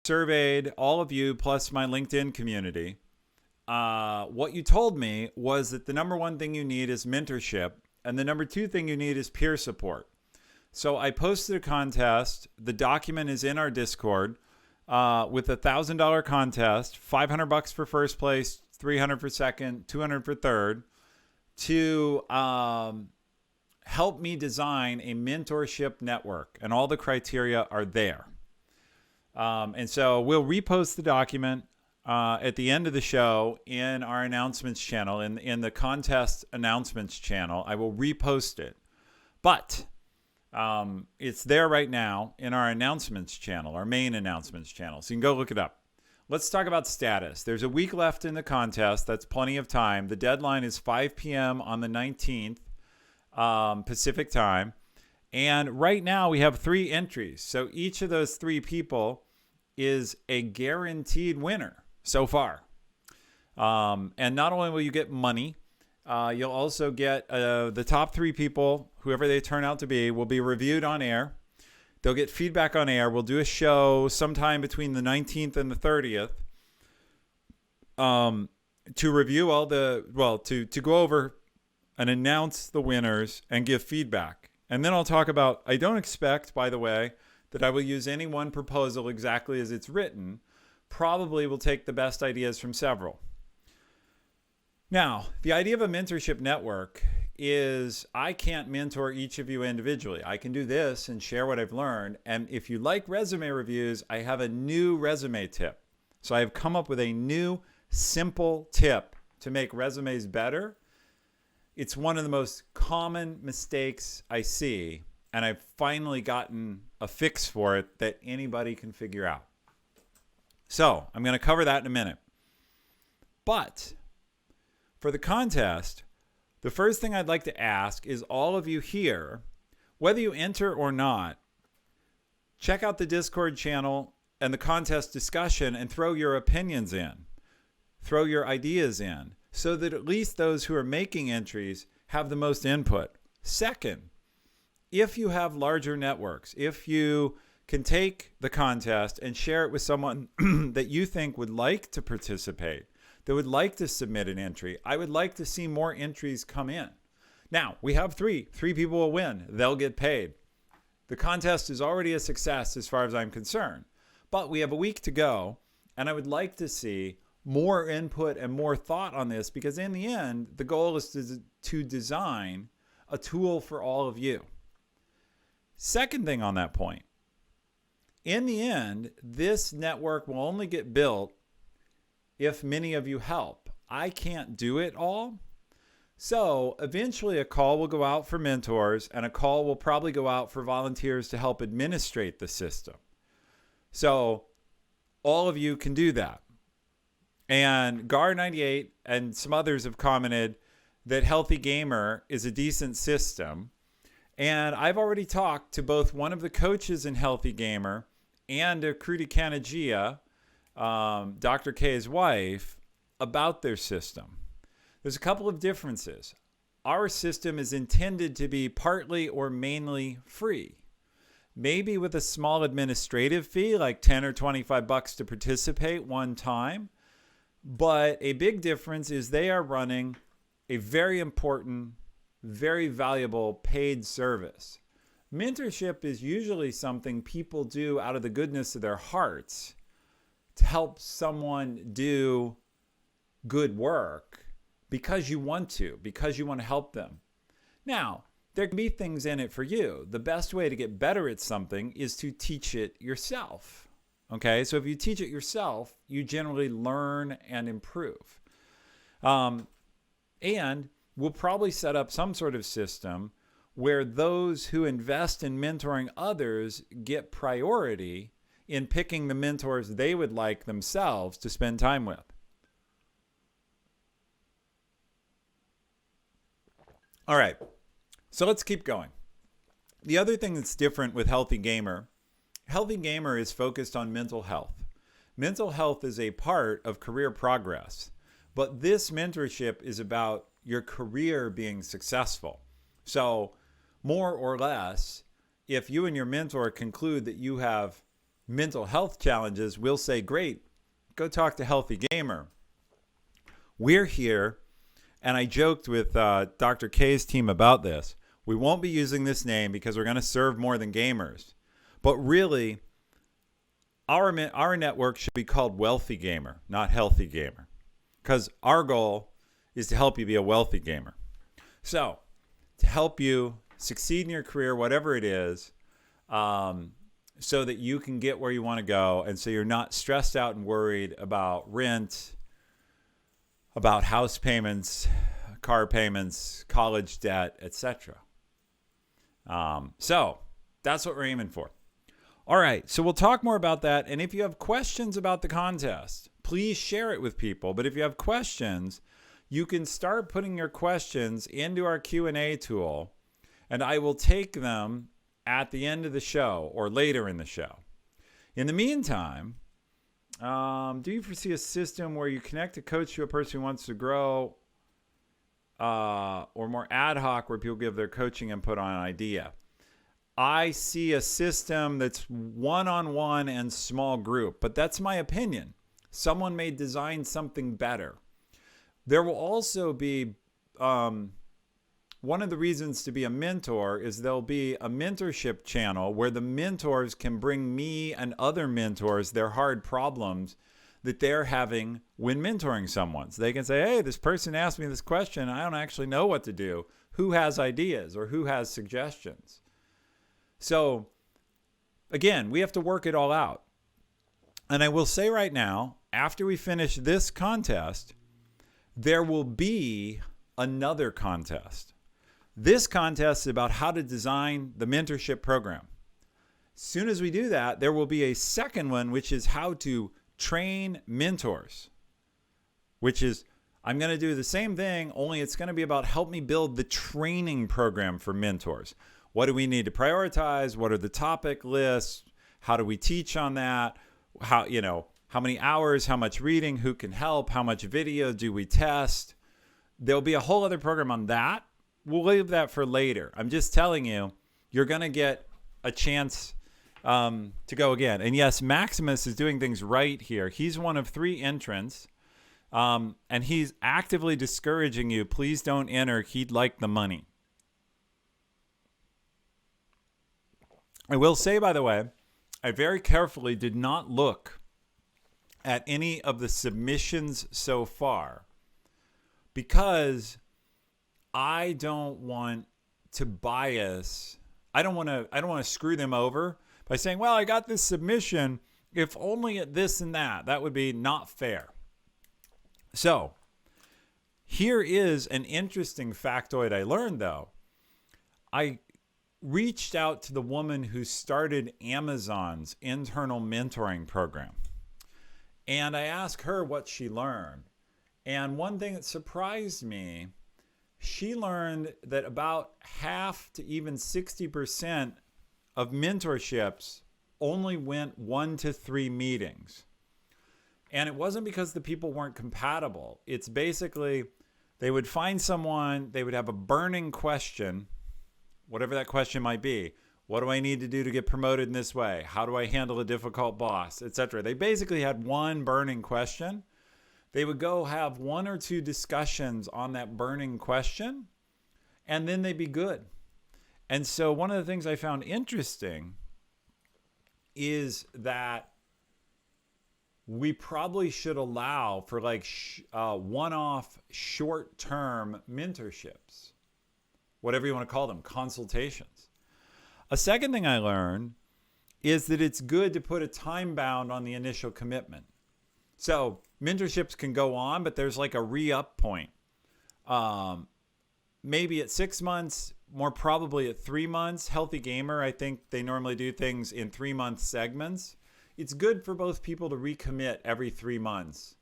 Surveyed all of you plus my LinkedIn community. What you told me was that the number one thing you need is mentorship, and the number two thing you need is peer support. So I posted a contest. The document is in our Discord with $1,000 contest, $500 for first place, $300 for second, $200 for third, to help me design a mentorship network, and all the criteria are there. And so we'll repost the document at the end of the show in our announcements channel, in the contest announcements channel. I will repost it. But it's there right now in our announcements channel, our main announcements channel. So you can go look it up. Let's talk about status. There's a week left in the contest. That's plenty of time. The deadline is 5 p.m. on the 19th Pacific time. And right now we have 3 entries. So each of those 3 people is a guaranteed winner so far. And not only will you get money, you'll also get the top 3 people, whoever they turn out to be, will be reviewed on air. They'll get feedback on air. We'll do a show sometime between the 19th and the 30th to review all to go over and announce the winners and give feedback. And then I'll talk about, I don't expect, by the way, that I will use any one proposal exactly as it's written. Probably will take the best ideas from several. Now, the idea of a mentorship network is I can't mentor each of you individually. I can do this and share what I've learned. And if you like resume reviews, I have a new resume tip. So I have come up with a new simple tip to make resumes better. It's one of the most common mistakes I see, and I've finally gotten a fix for it that anybody can figure out. So I'm going to cover that in a minute. But for the contest, the first thing I'd like to ask is all of you here, whether you enter or not, check out the Discord channel and the contest discussion and throw your opinions in, throw your ideas in, so that at least those who are making entries have the most input. Second, if you have larger networks, if you can take the contest and share it with someone that you think would like to participate, that would like to submit an entry, I would like to see more entries come in. Now, we have 3. 3 people will win. They'll get paid. The contest is already a success as far as I'm concerned. But we have a week to go, and I would like to see more input and more thought on this, because in the end, the goal is to design a tool for all of you. Second thing on that point, in the end, this network will only get built if many of you help. I can't do it all. So eventually a call will go out for mentors, and a call will probably go out for volunteers to help administrate the system. So all of you can do that. And Gar98 and some others have commented that Healthy Gamer is a decent system. And I've already talked to both one of the coaches in Healthy Gamer and Kruti Kanagia, Dr. K's wife, about their system. There's a couple of differences. Our system is intended to be partly or mainly free. Maybe with a small administrative fee, like $10 or $25 to participate one time. But a big difference is they are running a very important, very valuable paid service. Mentorship is usually something people do out of the goodness of their hearts to help someone do good work because you want to help them. Now, there can be things in it for you. The best way to get better at something is to teach it yourself. Okay, so if you teach it yourself, you generally learn and improve. And we'll probably set up some sort of system where those who invest in mentoring others get priority in picking the mentors they would like themselves to spend time with. All right, so let's keep going. The other thing that's different with Healthy Gamer is focused on mental health. Mental health is a part of career progress, but this mentorship is about your career being successful. So more or less, if you and your mentor conclude that you have mental health challenges, we'll say, great, go talk to Healthy Gamer. We're here, and I joked with Dr. K's team about this. We won't be using this name because we're going to serve more than gamers. But really, our network should be called Wealthy Gamer, not Healthy Gamer, because our goal is to help you be a wealthy gamer. So, to help you succeed in your career, whatever it is, so that you can get where you want to go, and so you're not stressed out and worried about rent, about house payments, car payments, college debt, etc. So that's what we're aiming for. All right, so we'll talk more about that. And if you have questions about the contest, please share it with people. But if you have questions, you can start putting your questions into our Q&A tool, and I will take them at the end of the show or later in the show. In the meantime, do you foresee a system where you connect a coach to a person who wants to grow, or more ad hoc where people give their coaching input on an idea? I see a system that's one-on-one and small group, but that's my opinion. Someone may design something better. There will also be, one of the reasons to be a mentor is there'll be a mentorship channel where the mentors can bring me and other mentors their hard problems that they're having when mentoring someone. So they can say, hey, this person asked me this question. I don't actually know what to do. Who has ideas or who has suggestions? So again, we have to work it all out. And I will say right now, after we finish this contest, there will be another contest. This contest is about how to design the mentorship program. As soon as we do that, there will be a second one, which is how to train mentors, which is, I'm going to do the same thing, only it's going to be about help me build the training program for mentors. What do we need to prioritize? What are the topic lists? How do we teach on that? How many hours, how much reading, who can help, how much video do we test? There'll be a whole other program on that. We'll leave that for later. I'm just telling you, you're going to get a chance to go again. And yes, Maximus is doing things right here. He's one of 3 entrants, and he's actively discouraging you. Please don't enter. He'd like the money. I will say, by the way, I very carefully did not look at any of the submissions so far because I don't want to bias. I don't want to screw them over by saying, well, I got this submission, if only at this and that. That would be not fair. So here is an interesting factoid I learned, though. I reached out to the woman who started Amazon's internal mentoring program. And I asked her what she learned. And one thing that surprised me, she learned that about half to even 60% of mentorships only went 1 to 3 meetings. And it wasn't because the people weren't compatible. It's basically they would find someone, they would have a burning question, whatever that question might be. What do I need to do to get promoted in this way? How do I handle a difficult boss, etc.? They basically had one burning question. They would go have 1 or 2 discussions on that burning question, and then they'd be good. And so one of the things I found interesting is that we probably should allow for like one-off short-term mentorships, whatever you want to call them, consultations. A second thing I learned is that it's good to put a time bound on the initial commitment. So mentorships can go on, but there's like a re-up point. Maybe at 6 months, more probably at 3 months. Healthy Gamer, I think they normally do things in 3-month segments. It's good for both people to recommit every 3 months.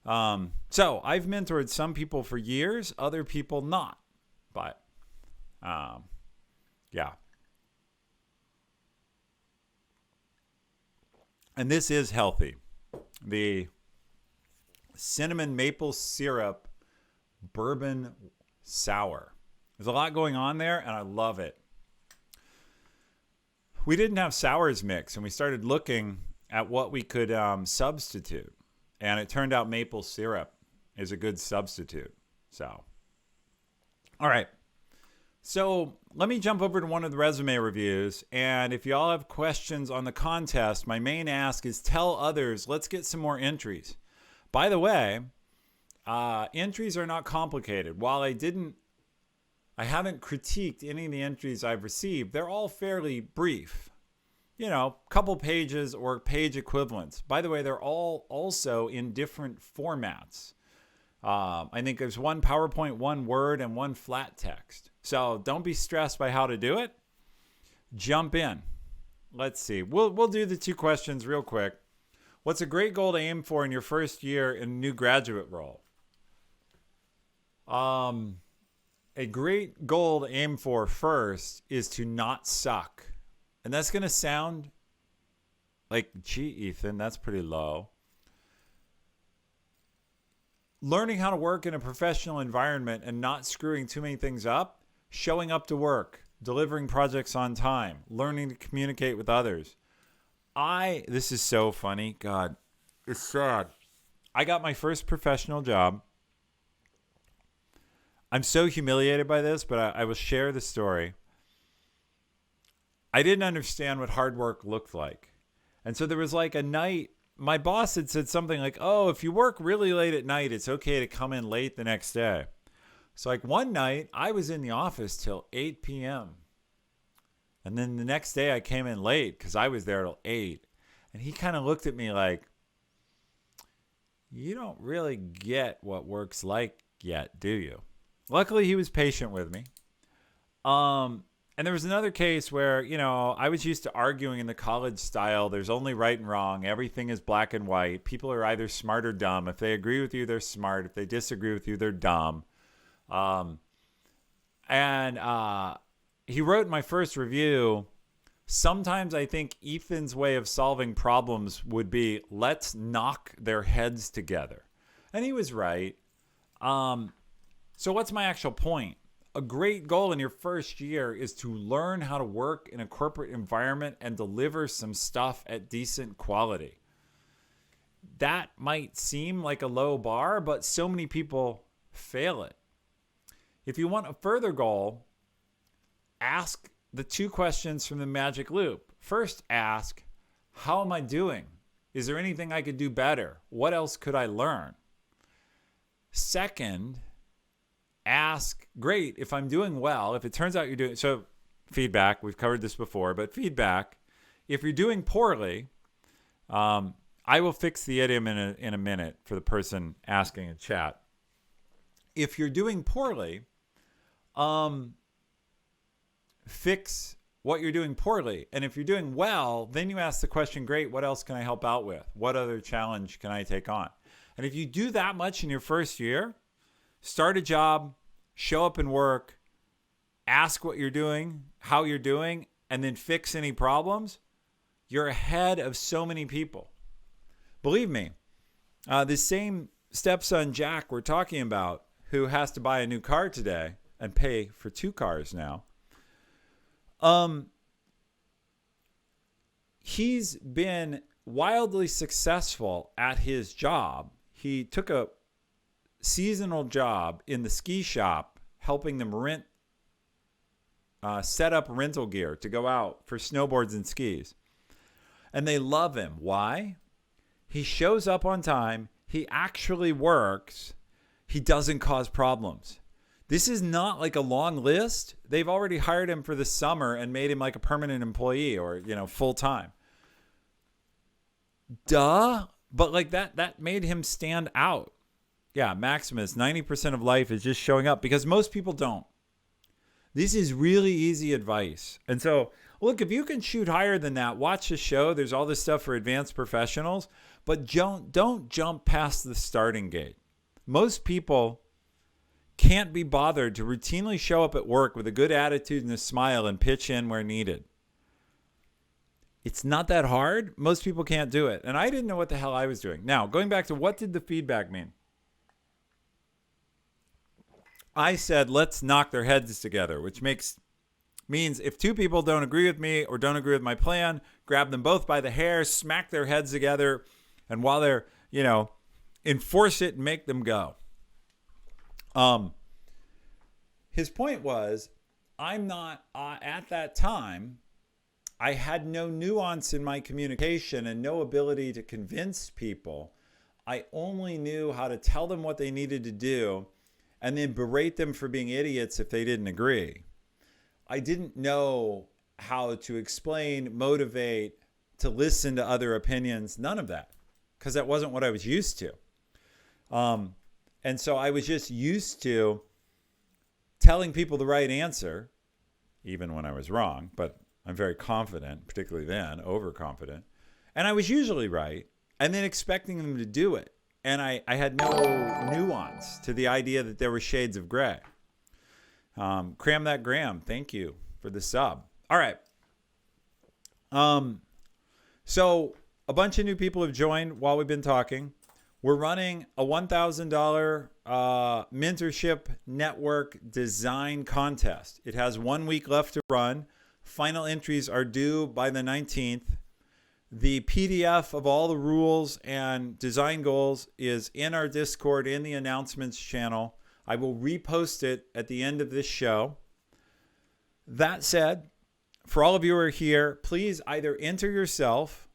So I've mentored some people for years, other people not. But yeah. And this is healthy. The cinnamon maple syrup bourbon sour. There's a lot going on there, and I love it. we didn't have sours mix, and we started looking at what we could substitute. And it turned out maple syrup is a good substitute. So, all right. So let me jump over to one of the resume reviews. And if y'all have questions on the contest, my main ask is tell others, let's get some more entries. By the way, entries are not complicated. While I haven't critiqued any of the entries I've received, they're all fairly brief. You know, couple pages or page equivalents. By the way, they're all also in different formats. I think there's one PowerPoint, one Word, and one flat text. So don't be stressed by how to do it. Jump in. Let's see. We'll do the 2 questions real quick. What's a great goal to aim for in your first year in a new graduate role? A great goal to aim for first is to not suck. And that's going to sound like, gee, Ethan, that's pretty low. Learning how to work in a professional environment and not screwing too many things up, showing up to work, delivering projects on time, learning to communicate with others. This is so funny. God, it's sad. I got my first professional job. I'm so humiliated by this, but I will share the story. I didn't understand what hard work looked like. And so there was like a night, my boss had said something like, oh, if you work really late at night, it's okay to come in late the next day. So like one night, I was in the office till 8 p.m. And then the next day I came in late because I was there till 8. And he kind of looked at me like, you don't really get what work's like yet, do you? Luckily, he was patient with me. And there was another case where, you know, I was used to arguing in the college style. There's only right and wrong. Everything is black and white. People are either smart or dumb. If they agree with you, they're smart. If they disagree with you, they're dumb. He wrote my first review, sometimes I think Ethan's way of solving problems would be, let's knock their heads together. And he was right. So what's my actual point? A great goal in your first year is to learn how to work in a corporate environment and deliver some stuff at decent quality. That might seem like a low bar, but so many people fail it. If you want a further goal, ask the 2 questions from the magic loop. First, ask, how am I doing? Is there anything I could do better? What else could I learn? Second, ask, great, if I'm doing well, if it turns out you're doing, so feedback, we've covered this before, but feedback, if you're doing poorly, I will fix the idiom in a minute for the person asking in chat. If you're doing poorly, fix what you're doing poorly. And if you're doing well, then you ask the question, great, what else can I help out with? What other challenge can I take on? And if you do that much in your first year, start a job, show up and work, ask what you're doing, how you're doing, and then fix any problems, you're ahead of so many people. Believe me, the same stepson Jack we're talking about, who has to buy a new car today and pay for 2 cars now, he's been wildly successful at his job. He took a seasonal job in the ski shop, helping them set up rental gear to go out for snowboards and skis. And they love him. Why? He shows up on time. He actually works. He doesn't cause problems. This is not like a long list. They've already hired him for the summer and made him like a permanent employee or, full time. Duh. But like that made him stand out. Yeah, Maximus, 90% of life is just showing up because most people don't. This is really easy advice. And so, look, if you can shoot higher than that, watch the show. There's all this stuff for advanced professionals, but don't jump past the starting gate. Most people can't be bothered to routinely show up at work with a good attitude and a smile and pitch in where needed. It's not that hard. Most people can't do it. And I didn't know what the hell I was doing. Now, going back to what did the feedback mean? I said, let's knock their heads together, which makes Means if two people don't agree with me or don't agree with my plan, grab them both by the hair, smack their heads together, and while they're, enforce it and make them go. His point was, I'm not, at that time, I had no nuance in my communication and no ability to convince people. I only knew how to tell them what they needed to do and then berate them for being idiots if they didn't agree. I didn't know how to explain, motivate, to listen to other opinions, none of that, because that wasn't what I was used to. And so I was just used to telling people the right answer, even when I was wrong, but I'm very confident, particularly then, overconfident. And I was usually right, and then expecting them to do it. And I had no nuance to the idea that there were shades of gray. Cram that Graham, thank you for the sub. All right. So a bunch of new people have joined while we've been talking. We're running a $1,000 Mentorship Network Design Contest. It has 1 week left to run. Final entries are due by the 19th. The PDF of all the rules and design goals is in our Discord in the announcements channel. I will repost it at the end of this show. That said, for all of you who are here, please either enter yourself.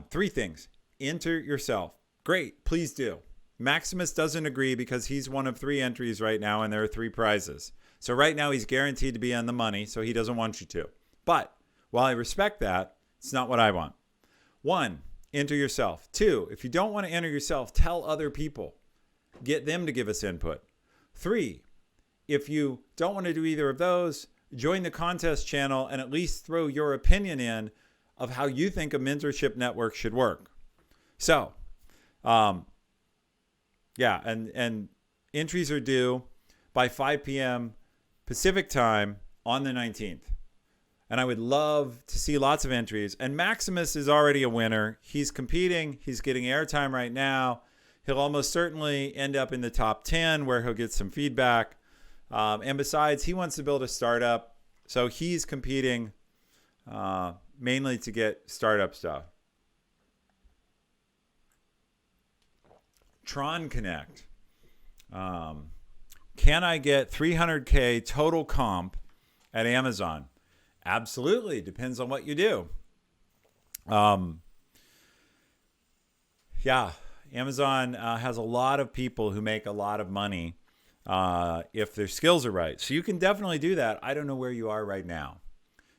Three things. Enter yourself. Great, please do. Maximus doesn't agree because he's one of 3 entries right now and there are 3 prizes. So right now he's guaranteed to be on the money, so he doesn't want you to. But while I respect that, it's not what I want. 1, enter yourself. 2, if you don't want to enter yourself, tell other people. Get them to give us input. 3, if you don't want to do either of those, join the contest channel and at least throw your opinion in of how you think a mentorship network should work. So, and entries are due by 5 p.m. Pacific time on the 19th. And I would love to see lots of entries. And Maximus is already a winner. He's competing. He's getting airtime right now. He'll almost certainly end up in the top 10 where he'll get some feedback. And besides, he wants to build a startup. So he's competing mainly to get startup stuff. Tron Connect. Can I get 300K total comp at Amazon? Absolutely. Depends on what you do. Amazon has a lot of people who make a lot of money if their skills are right. So you can definitely do that. I don't know where you are right now.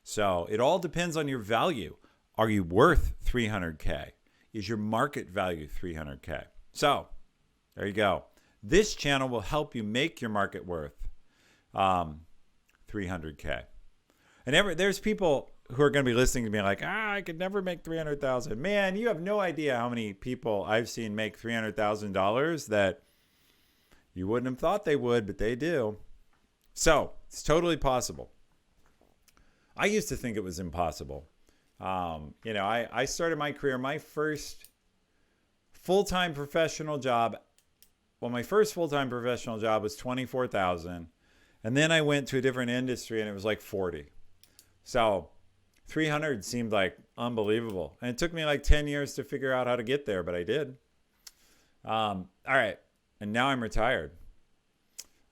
So it all depends on your value. Are you worth 300K? Is your market value 300K? So there you go. This channel will help you make your market worth 300K. And there's people who are going to be listening to me like, I could never make $300,000. Man, you have no idea how many people I've seen make $300,000 that you wouldn't have thought they would, but they do. So it's totally possible. I used to think it was impossible. I started my career, my first full-time professional job. Well, my first full-time professional job was $24,000. And then I went to a different industry and it was like 40. So 300 seemed like unbelievable. And it took me like 10 years to figure out how to get there, but I did. All right. And now I'm retired.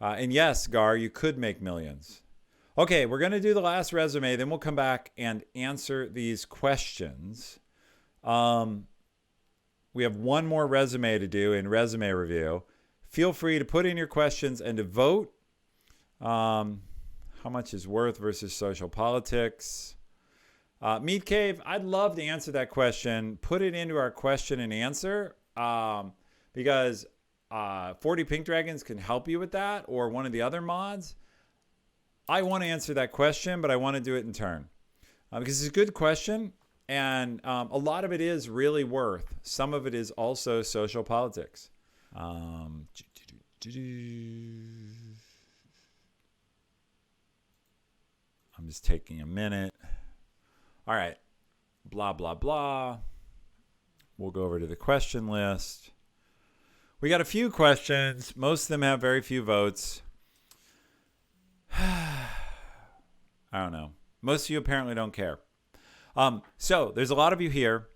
And yes, Gar, you could make millions. Okay, we're going to do the last resume. Then we'll come back and answer these questions. We have one more resume to do in resume review. Feel free to put in your questions and to vote. How much is worth versus social politics? Meat Cave, I'd love to answer that question. Put it into our question and answer because 40 Pink Dragons can help you with that or one of the other mods. I want to answer that question, but I want to do it in turn because it's a good question. And a lot of it is really worth. Some of it is also social politics. I'm just taking a minute. All right. Blah, blah, blah. We'll go over to the question list. We got a few questions. Most of them have very few votes. I don't know. Most of you apparently don't care. So there's a lot of you here.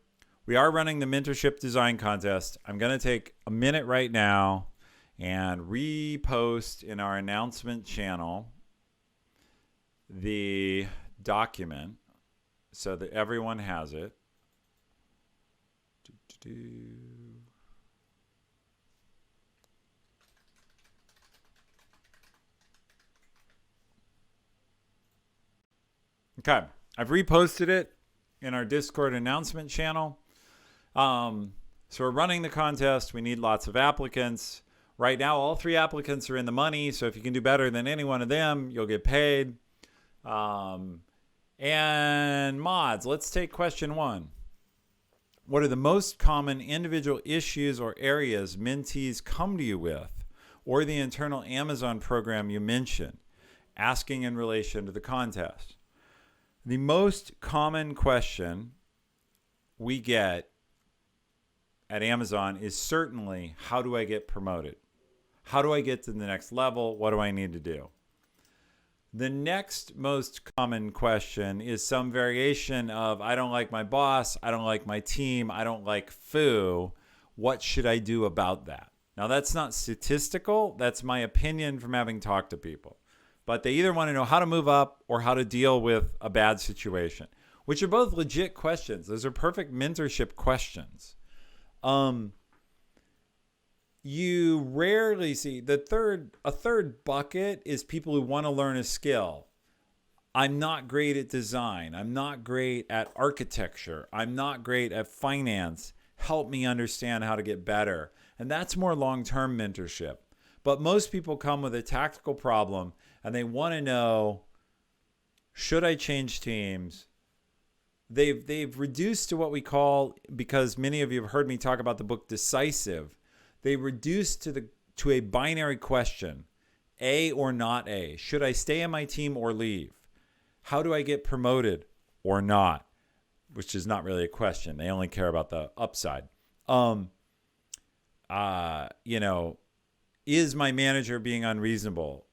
We are running the Mentorship Design Contest. I'm going to take a minute right now and repost in our announcement channel the document so that everyone has it. Okay, I've reposted it in our Discord announcement channel. So we're running the contest. We need lots of applicants. Right now, all 3 applicants are in the money. So if you can do better than any one of them, you'll get paid. And mods, let's take question 1. What are the most common individual issues or areas mentees come to you with, or the internal Amazon program you mentioned, asking in relation to the contest? The most common question we get at Amazon is certainly, how do I get promoted? How do I get to the next level? What do I need to do? The next most common question is some variation of, I don't like my boss, I don't like my team, I don't like foo. What should I do about that? Now, that's not statistical. That's my opinion from having talked to people. But they either want to know how to move up or how to deal with a bad situation, which are both legit questions. Those are perfect mentorship questions. You rarely see a third bucket is people who want to learn a skill. I'm not great at design. I'm not great at architecture. I'm not great at finance. Help me understand how to get better. And that's more long-term mentorship. But most people come with a tactical problem and they want to know, should I change teams? They've reduced to what we call, because many of you have heard me talk about the book Decisive, they reduced to a binary question, A or not A. Should I stay on my team or leave? How do I get promoted or not? Which is not really a question. They only care about the upside. Is my manager being unreasonable?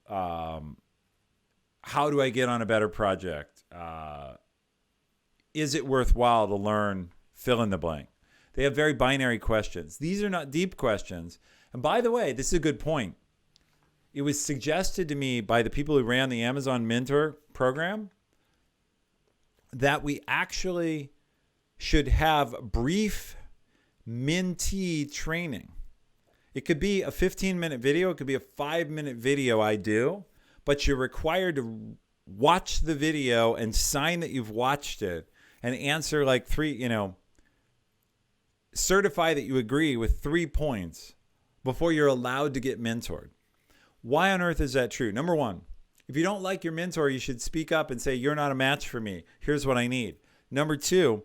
How do I get on a better project? Is it worthwhile to learn fill in the blank? They have very binary questions. These are not deep questions. And by the way, this is a good point. It was suggested to me by the people who ran the Amazon Mentor program that we actually should have brief mentee training. It could be a 15-minute video. It could be a 5-minute video I do. But you're required to watch the video and sign that you've watched it and answer like 3, certify that you agree with 3 points before you're allowed to get mentored. Why on earth is that true? Number 1, if you don't like your mentor, you should speak up and say, you're not a match for me. Here's what I need. Number 2,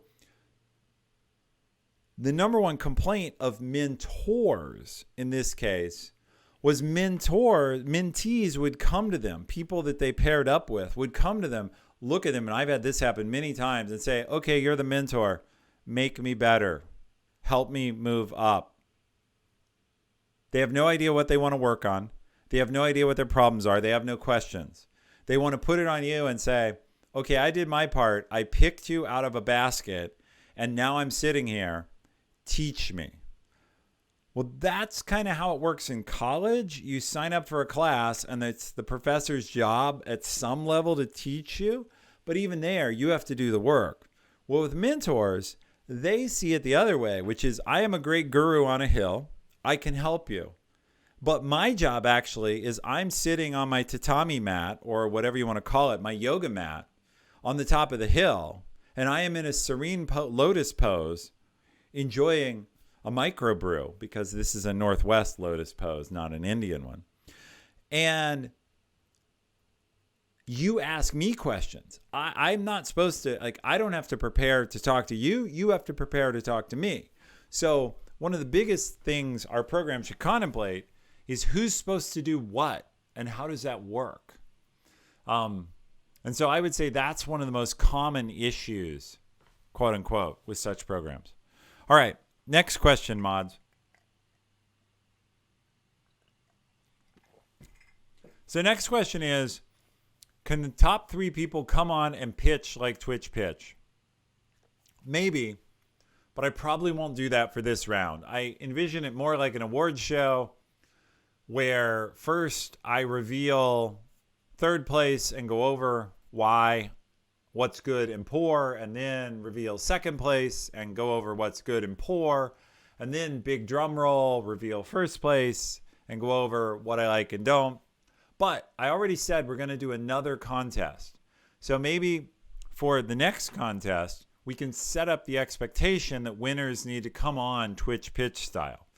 the number 1 complaint of mentors in this case was mentees would come to them, people that they paired up with would come to them, look at them, and I've had this happen many times, and say, okay, you're the mentor. Make me better. Help me move up. They have no idea what they want to work on. They have no idea what their problems are. They have no questions. They want to put it on you and say, okay, I did my part. I picked you out of a basket, and now I'm sitting here. Teach me. Well, that's kind of how it works in college. You sign up for a class, and it's the professor's job at some level to teach you. But even there, you have to do the work. Well, with mentors, they see it the other way, which is, I am a great guru on a hill. I can help you. But my job actually is I'm sitting on my tatami mat, or whatever you want to call it, my yoga mat, on the top of the hill. And I am in a serene lotus pose, enjoying a microbrew, because this is a Northwest lotus pose, not an Indian one. And you ask me questions. I'm not supposed to, I don't have to prepare to talk to you. You have to prepare to talk to me. So one of the biggest things our program should contemplate is who's supposed to do what and how does that work? And so I would say that's one of the most common issues, quote unquote, with such programs. All right. Next question, mods. So next question is, Can the top 3 people come on and pitch like Twitch pitch? Maybe, but I probably won't do that for this round. I envision it more like an awards show where first I reveal third place and go over why, what's good and poor, and then reveal second place and go over what's good and poor, and then big drum roll, reveal first place and go over what I like and don't. But I already said we're going to do another contest. So maybe for the next contest, we can set up the expectation that winners need to come on Twitch pitch style.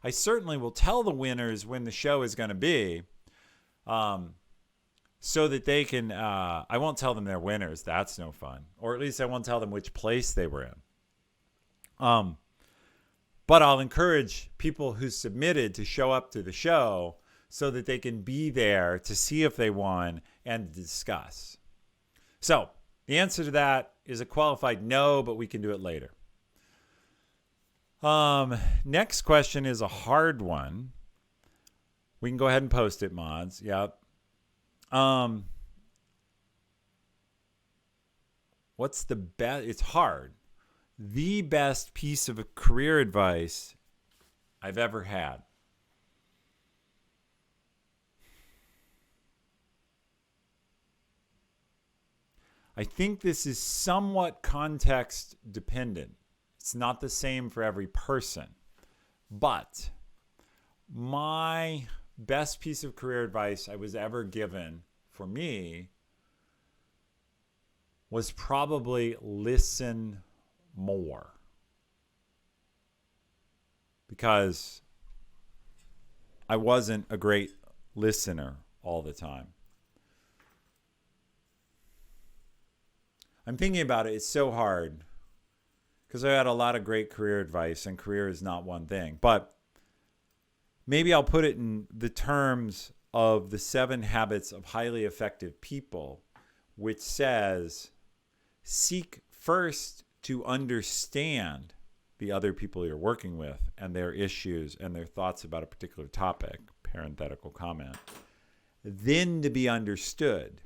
I certainly will tell the winners when the show is going to be, so that they can, I won't tell them they're winners. That's no fun. Or at least I won't tell them which place they were in. But I'll encourage people who submitted to show up to the show so that they can be there to see if they won and discuss. So the answer to that is a qualified no, but we can do it later. Next question is a hard one. We can go ahead and post it, mods. Yep. What's the best? It's hard. The best piece of career advice I've ever had. I think this is somewhat context dependent. It's not the same for every person. But my best piece of career advice I was ever given for me was probably listen more. Because I wasn't a great listener all the time. I'm thinking about it. It's so hard because I had a lot of great career advice, and career is not one thing. But maybe I'll put it in the terms of the 7 Habits of Highly Effective People, which says, seek first to understand the other people you're working with and their issues and their thoughts about a particular topic, parenthetical comment, then to be understood.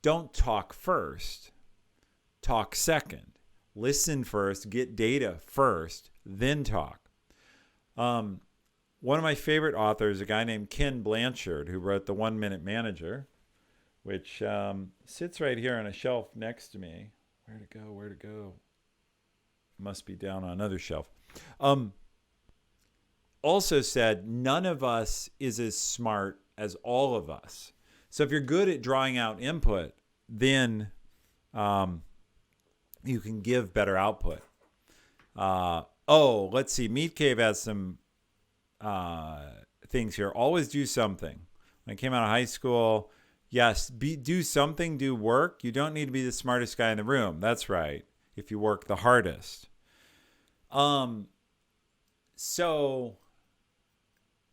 Don't talk first. Talk second. Listen first. Get data first. Then talk. One of my favorite authors, a guy named Ken Blanchard, who wrote The 1 Minute Manager, which sits right here on a shelf next to me. Where to go? Must be down on another shelf. Also said, none of us is as smart as all of us. So if you're good at drawing out input, then you can give better output. Let's see. Meat Cave has some things here. Always do something. When I came out of high school, yes, do something, do work. You don't need to be the smartest guy in the room. That's right. If you work the hardest. So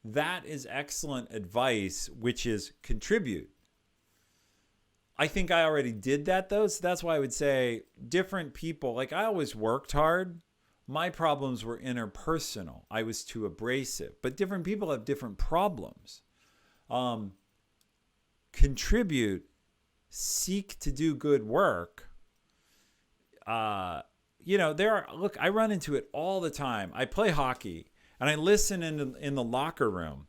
that is excellent advice, which is contribute. I think I already did that, though. So that's why I would say different people, like I always worked hard. My problems were interpersonal. I was too abrasive. But different people have different problems. Contribute, seek to do good work. I run into it all the time. I play hockey and I listen in the locker room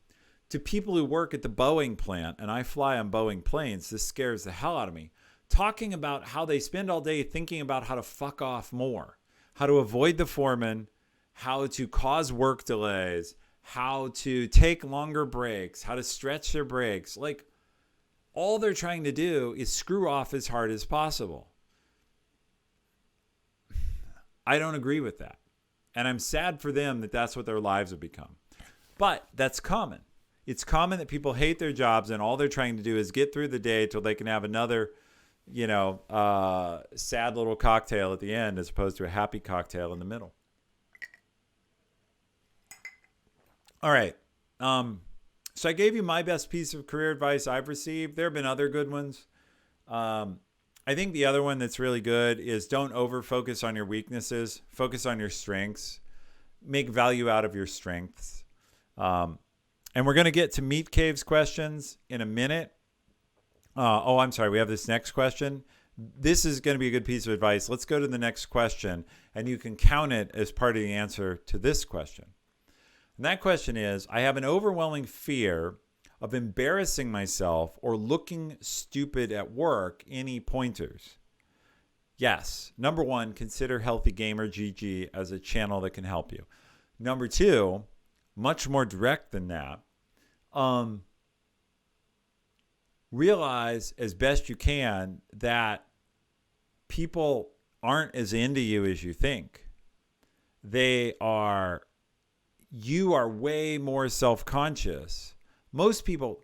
to people who work at the Boeing plant, and I fly on Boeing planes. This scares the hell out of me. Talking about how they spend all day thinking about how to fuck off more, how to avoid the foreman, how to cause work delays, how to take longer breaks, how to stretch their breaks. Like, all they're trying to do is screw off as hard as possible. I don't agree with that. And I'm sad for them that that's what their lives have become. But that's common. It's common that people hate their jobs and all they're trying to do is get through the day till they can have another, sad little cocktail at the end as opposed to a happy cocktail in the middle. All right. So I gave you my best piece of career advice I've received. There have been other good ones. I think the other one that's really good is don't over-focus on your weaknesses. Focus on your strengths. Make value out of your strengths. And we're going to get to Meat Cave's questions in a minute. I'm sorry. We have this next question. This is going to be a good piece of advice. Let's go to the next question, and you can count it as part of the answer to this question. And that question is, I have an overwhelming fear of embarrassing myself or looking stupid at work. Any pointers? Yes. Number one, consider Healthy Gamer GG as a channel that can help you. Number two, much more direct than that. Realize as best you can that people aren't as into you as you think. You are way more self-conscious. Most people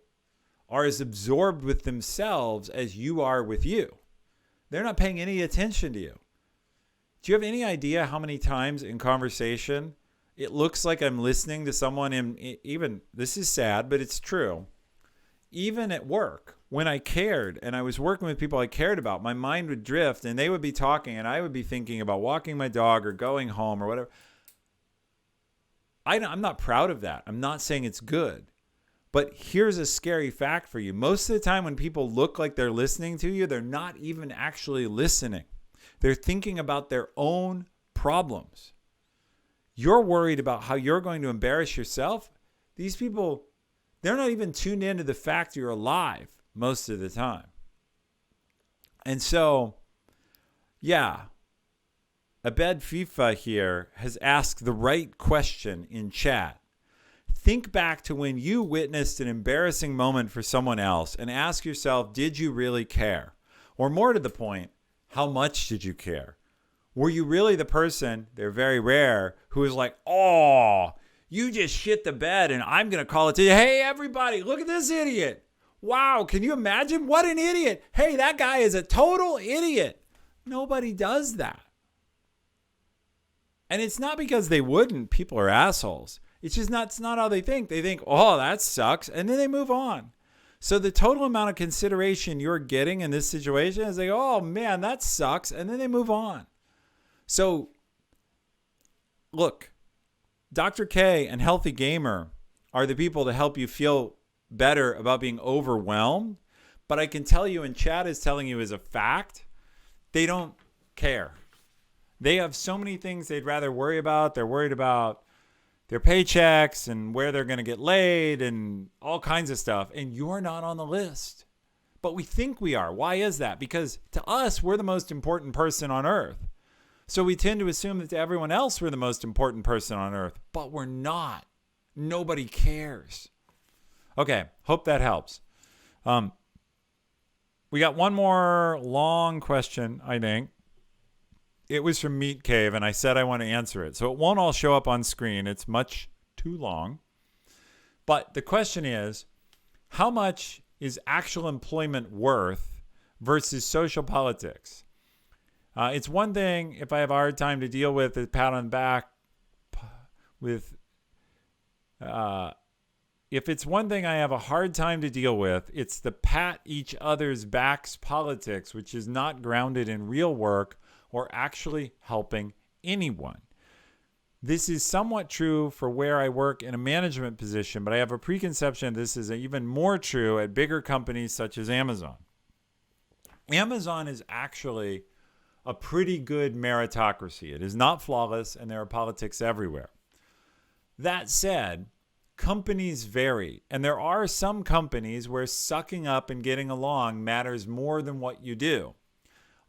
are as absorbed with themselves as you are with you. They're not paying any attention to you. Do you have any idea how many times in conversation it looks like I'm listening to someone even, this is sad, but it's true. Even at work, when I cared and I was working with people I cared about, my mind would drift and they would be talking and I would be thinking about walking my dog or going home or whatever. I'm not proud of that. I'm not saying it's good. But here's a scary fact for you. Most of the time when people look like they're listening to you, they're not even actually listening. They're thinking about their own problems. You're worried about how you're going to embarrass yourself. These people, they're not even tuned into the fact you're alive most of the time. And so, yeah, Abed FIFA here has asked the right question in chat. Think back to when you witnessed an embarrassing moment for someone else and ask yourself, did you really care? Or more to the point, how much did you care? Were you really the person, they're very rare, who is like, oh, you just shit the bed and I'm going to call it to you. Hey, everybody, look at this idiot. Wow, can you imagine? What an idiot. Hey, that guy is a total idiot. Nobody does that. And it's not because they wouldn't. People are assholes. It's not how they think. They think, oh, that sucks. And then they move on. So the total amount of consideration you're getting in this situation is like, oh, man, that sucks. And then they move on. So, look, Dr. K and Healthy Gamer are the people to help you feel better about being overwhelmed. But I can tell you, and Chad is telling you as a fact, they don't care. They have so many things they'd rather worry about. They're worried about their paychecks and where they're going to get laid and all kinds of stuff. And you're not on the list. But we think we are. Why is that? Because to us, we're the most important person on earth. So we tend to assume that to everyone else, we're the most important person on earth. But we're not. Nobody cares. Okay, hope that helps. We got one more long question, I think. It was from Meat Cave, and I said I want to answer it. So it won't all show up on screen. It's much too long. But the question is, how much is actual employment worth versus social politics? It's one thing if I have a hard time to deal with a pat on the back with... if it's one thing I have a hard time to deal with, it's the pat each other's backs politics, which is not grounded in real work or actually helping anyone. This is somewhat true for where I work in a management position, but I have a preconception this is even more true at bigger companies such as Amazon. Amazon is actually a pretty good meritocracy. It is not flawless, and there are politics everywhere. That said, companies vary, and there are some companies where sucking up and getting along matters more than what you do.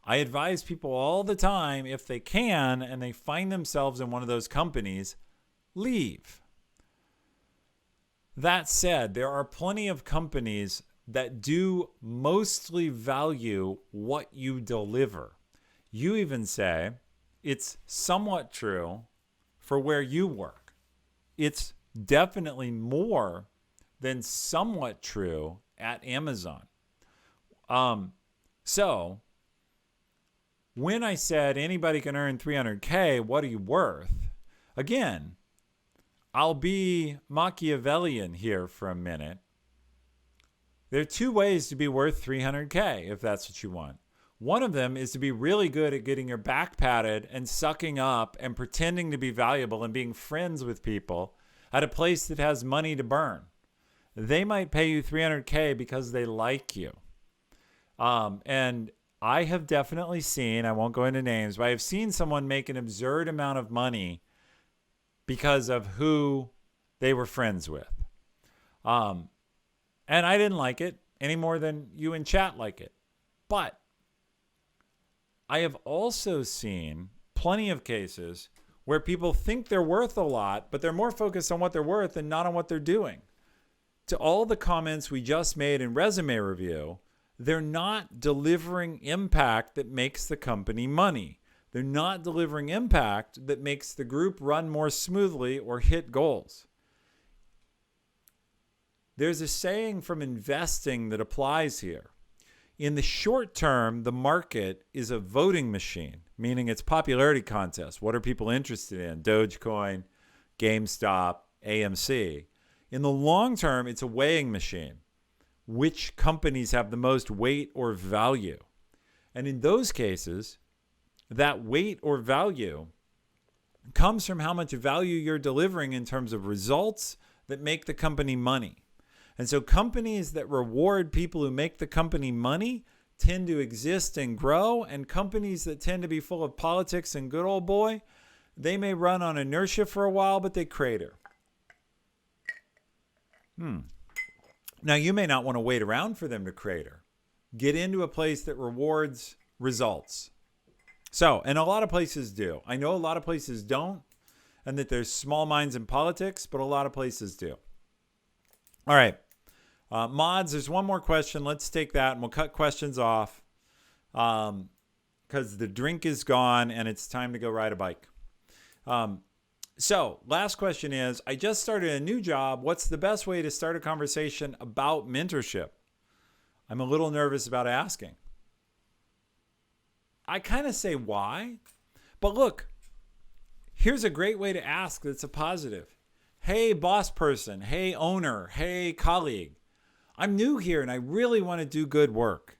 I advise people all the time, if they can, and they find themselves in one of those companies, leave. That said, there are plenty of companies that do mostly value what you deliver. You even say it's somewhat true for where you work. It's definitely more than somewhat true at Amazon. So when I said anybody can earn $300K, what are you worth? Again, I'll be Machiavellian here for a minute. There are two ways to be worth $300K if that's what you want. One of them is to be really good at getting your back patted and sucking up and pretending to be valuable and being friends with people at a place that has money to burn. They might pay you $300K because they like you. And I have definitely seen, I won't go into names, but I've seen someone make an absurd amount of money because of who they were friends with. And I didn't like it any more than you in chat like it. But I have also seen plenty of cases where people think they're worth a lot, but they're more focused on what they're worth and not on what they're doing. To all the comments we just made in resume review, they're not delivering impact that makes the company money. They're not delivering impact that makes the group run more smoothly or hit goals. There's a saying from investing that applies here. In the short term, the market is a voting machine, meaning it's popularity contest. What are people interested in? Dogecoin, GameStop, AMC. In the long term, it's a weighing machine. Which companies have the most weight or value? And in those cases, that weight or value comes from how much value you're delivering in terms of results that make the company money. And so companies that reward people who make the company money tend to exist and grow, and companies that tend to be full of politics and good old boy, they may run on inertia for a while, but they crater. Now, you may not want to wait around for them to crater. Get into a place that rewards results. So, and a lot of places do. I know a lot of places don't, and that there's small minds in politics, but a lot of places do. All right. Mods, there's one more question. Let's take that, and we'll cut questions off because the drink is gone, and it's time to go ride a bike. So, last question is, I just started a new job. What's the best way to start a conversation about mentorship? I'm a little nervous about asking. I kind of say why, but look, here's a great way to ask that's a positive. Hey, boss person. Hey, owner. Hey, colleague. I'm new here and I really want to do good work.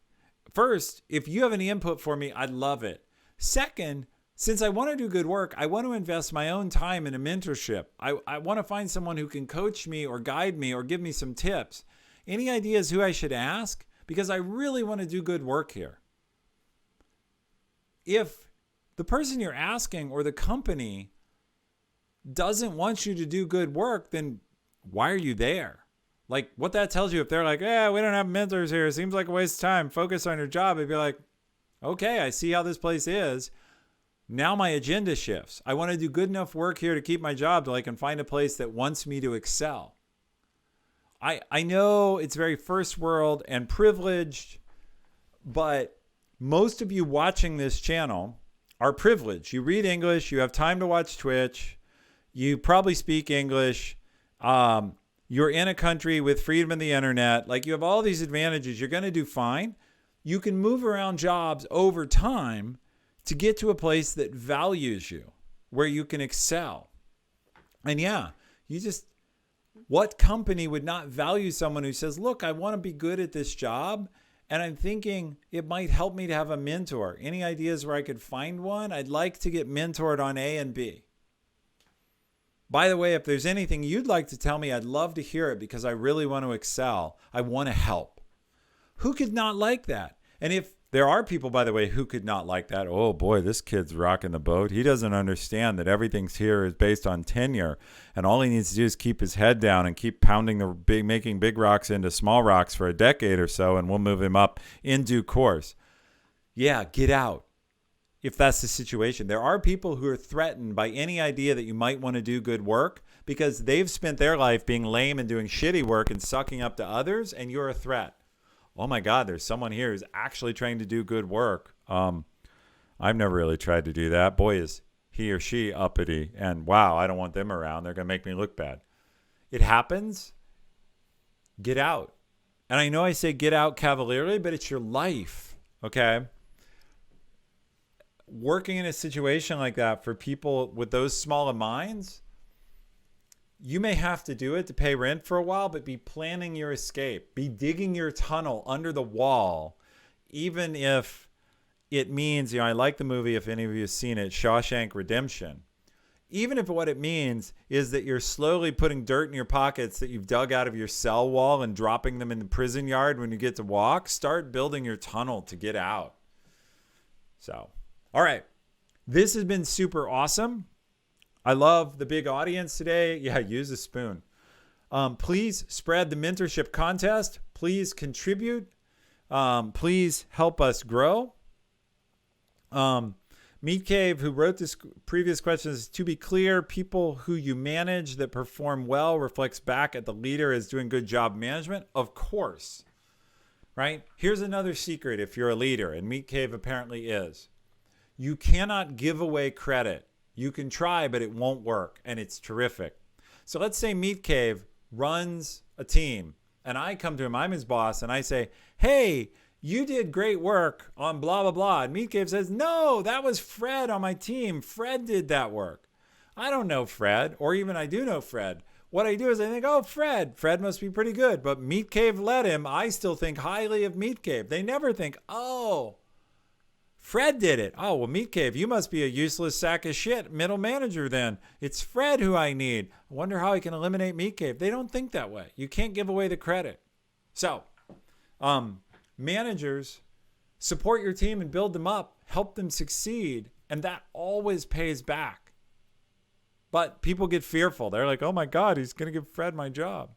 First, if you have any input for me, I'd love it. Second, since I want to do good work, I want to invest my own time in a mentorship. I want to find someone who can coach me or guide me or give me some tips. Any ideas who I should ask? Because I really want to do good work here. If the person you're asking or the company doesn't want you to do good work, then why are you there? Like, what that tells you, if they're like, we don't have mentors here, it seems like a waste of time, focus on your job, I'd be like, okay, I see how this place is. Now my agenda shifts. I want to do good enough work here to keep my job till I can find a place that wants me to excel. I know it's very first world and privileged, but most of you watching this channel are privileged. You read English, you have time to watch Twitch, you probably speak English, you're in a country with freedom of the internet. Like, you have all these advantages. You're going to do fine. You can move around jobs over time to get to a place that values you, where you can excel. And what company would not value someone who says, look, I want to be good at this job, and I'm thinking it might help me to have a mentor. Any ideas where I could find one? I'd like to get mentored on A and B. By the way, if there's anything you'd like to tell me, I'd love to hear it because I really want to excel. I want to help. Who could not like that? And if there are people, by the way, who could not like that, oh boy, this kid's rocking the boat. He doesn't understand that everything's here is based on tenure, and all he needs to do is keep his head down and keep pounding making big rocks into small rocks for a decade or so, and we'll move him up in due course. Yeah, get out. If that's the situation. There are people who are threatened by any idea that you might want to do good work because they've spent their life being lame and doing shitty work and sucking up to others, and you're a threat. Oh my God, there's someone here who's actually trying to do good work. I've never really tried to do that. Boy, is he or she uppity, and wow, I don't want them around. They're going to make me look bad. It happens. Get out. And I know I say get out cavalierly, but it's your life, okay? Working in a situation like that for people with those small of minds, you may have to do it to pay rent for a while, but be planning your escape. Be digging your tunnel under the wall, even if it means, I like the movie, if any of you have seen it, Shawshank Redemption. even if what it means is that you're slowly putting dirt in your pockets that you've dug out of your cell wall and dropping them in the prison yard when you get to walk, start building your tunnel to get out. So, all right. This has been super awesome. I love the big audience today. Yeah, use a spoon. Please spread the mentorship contest. Please contribute. Please help us grow. Meat Cave, who wrote this previous question, is, to be clear, people who you manage that perform well reflects back at the leader as doing good job management. Of course, right? Here's another secret if you're a leader, and Meat Cave apparently is. You cannot give away credit. You can try, but it won't work, and it's terrific. So let's say Meat Cave runs a team, and I come to him, I'm his boss, and I say, hey, you did great work on blah, blah, blah. And Meat Cave says, no, that was Fred on my team. Fred did that work. I don't know Fred, or even I do know Fred. What I do is I think, oh, Fred must be pretty good. But Meat Cave let him. I still think highly of Meat Cave. They never think, oh, Fred did it. Oh, well, Meat Cave, you must be a useless sack of shit middle manager then. It's Fred who I need. I wonder how I can eliminate Meat Cave. They don't think that way. You can't give away the credit. So, managers, support your team and build them up, help them succeed, and that always pays back. But people get fearful. They're like, oh my God, he's going to give Fred my job.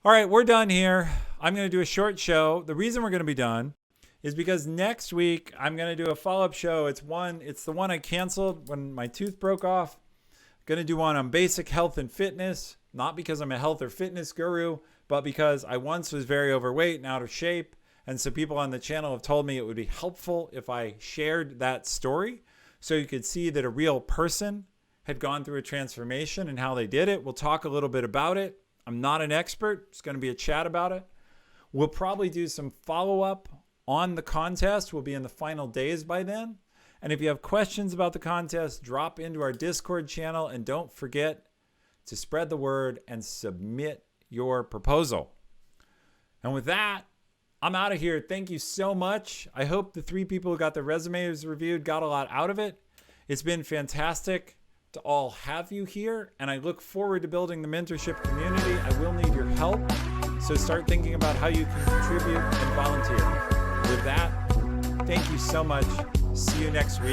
All right, we're done here. I'm going to do a short show. The reason we're going to be done is because next week I'm going to do a follow-up show. It's the one I canceled when my tooth broke off. I'm going to do one on basic health and fitness, not because I'm a health or fitness guru, but because I once was very overweight and out of shape. And so people on the channel have told me it would be helpful if I shared that story so you could see that a real person had gone through a transformation and how they did it. We'll talk a little bit about it. I'm not an expert. It's going to be a chat about it. We'll probably do some follow-up on the contest. We'll be in the final days by then. And if you have questions about the contest, drop into our Discord channel, and don't forget to spread the word and submit your proposal. And with that, I'm out of here. Thank you so much. I hope the 3 people who got their resumes reviewed got a lot out of it. It's been fantastic to all have you here, and I look forward to building the mentorship community. I will need your help, so start thinking about how you can contribute and volunteer. With that, thank you so much. See you next week.